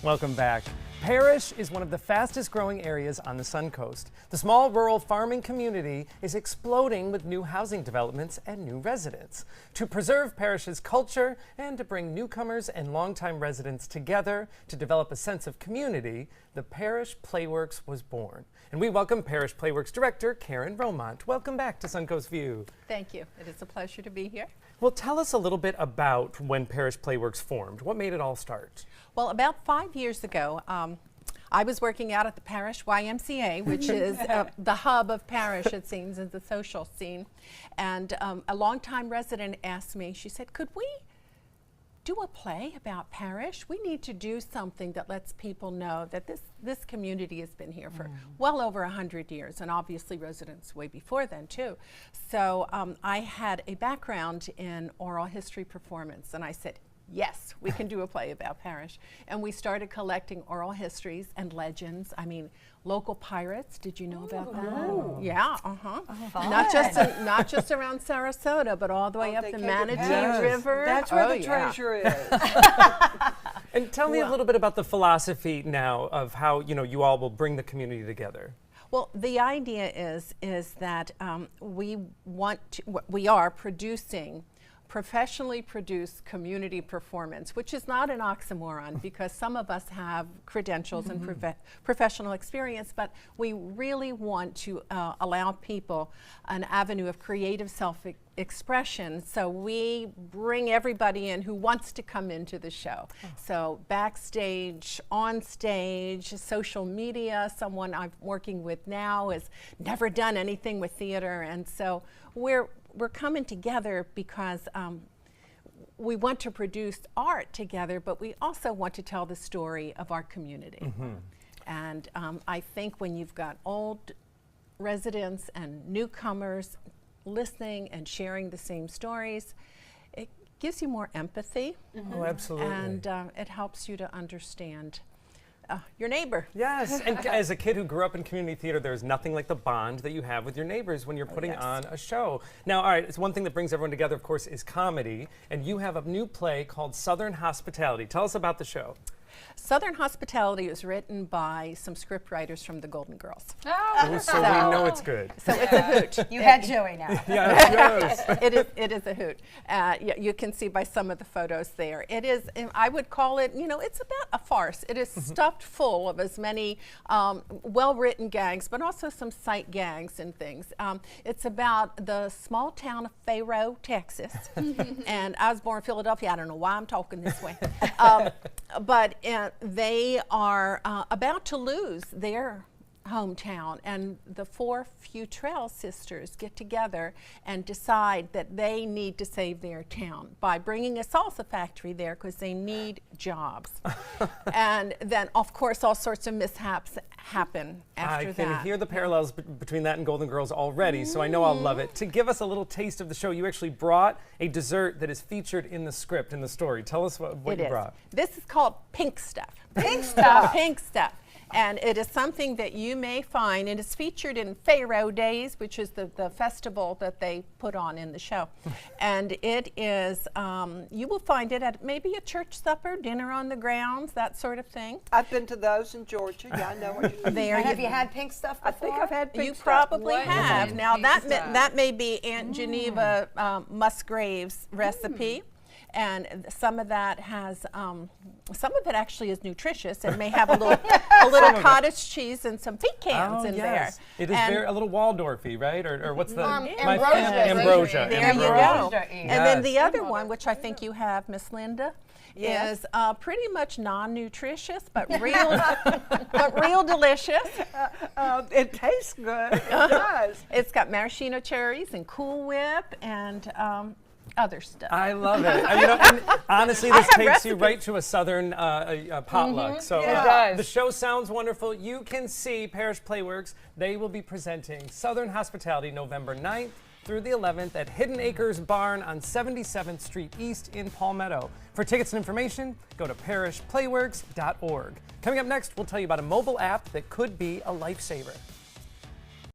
Welcome back. Parrish is one of the fastest growing areas on the Suncoast. The small rural farming community is exploding with new housing developments and new residents. To preserve Parrish's culture and to bring newcomers and longtime residents together to develop a sense of community, the Parrish Playworks was born. And we welcome Parrish Playworks Director Karen Romont. Welcome back to Suncoast View. Thank you. It is a pleasure to be here. Well, tell us a little bit about when Parrish Playworks formed. What made it all start? Well, about 5 years ago, I was working out at the Parrish YMCA, which is the hub of Parrish, it seems, is the social scene. And a longtime resident asked me, she said, could we do a play about Parrish? We need to do something that lets people know that this community has been here for well over 100 years, and obviously residents way before then too. So I had a background in oral history performance, and I said, yes, we can do a play about Parrish. And we started collecting oral histories and legends. I mean, local pirates, did you know about that? Oh. Yeah, not just around Sarasota, but all the way up the Manatee River. That's where the treasure is. And tell me a little bit about the philosophy now of how you all will bring the community together. Well, the idea is that we are producing professionally produced community performance, which is not an oxymoron because some of us have credentials and professional experience, but we really want to allow people an avenue of creative self-expression. So we bring everybody in who wants to come into the show. So backstage, on stage, social media, someone I'm working with now has never done anything with theater, and so we're coming together because we want to produce art together, but we also want to tell the story of our community. And I think when you've got old residents and newcomers listening and sharing the same stories, it gives you more empathy. Oh, absolutely. And it helps you to understand your neighbor. Yes, and as a kid who grew up in community theater, there's nothing like the bond that you have with your neighbors when you're putting on a show. Now, all right, it's one thing that brings everyone together, of course, is comedy, and you have a new play called Southern Hospitality. Tell us about the show. Southern Hospitality was written by some script writers from the Golden Girls. Oh, so we know it's good. So it's a hoot. You had Joey now. Yes. It is a hoot. You can see by some of the photos there. It is, I would call it, it's about a farce. It is stuffed full of as many well-written gags, but also some sight gags and things. It's about the small town of Fayro, Texas. And I was born in Philadelphia. I don't know why I'm talking this way. But they are about to lose their hometown, and the four Futrell sisters get together and decide that they need to save their town by bringing a salsa factory there because they need jobs. And then, of course, all sorts of mishaps happen after that. I can hear the parallels between that and Golden Girls already, so I know I'll love it. To give us a little taste of the show, you actually brought a dessert that is featured in the script, in the story. Tell us what you brought. This is called Pink Stuff. Pink Stuff. Pink Stuff. And it is something that you may find, and it's featured in Fayro Days, which is the festival that they put on in the show. And it is, you will find it at maybe a church supper, dinner on the grounds, that sort of thing. I've been to those in Georgia. Yeah, I know what you mean. Have you had Pink Stuff before? I think I've had Pink Stuff. You probably What have. is Now Pink that may be Aunt Geneva Musgrave's recipe. And some of that has, some of it actually is nutritious and may have a little cottage cheese and some pecans in there. It is a little Waldorfy, right? Or what's the ambrosia. There you go. And then the other one, which I think you have, Miss Linda, is pretty much non-nutritious, but real delicious. It tastes good. It does. It's got maraschino cherries and Cool Whip and other stuff. I love it. And honestly, this takes you right to a Southern potluck. So it does. The show sounds wonderful. You can see Parrish Playworks. They will be presenting Southern Hospitality November 9th through the 11th at Hidden Acres Barn on 77th Street East in Palmetto. For tickets and information, go to parrishplayworks.org. Coming up next, we'll tell you about a mobile app that could be a lifesaver.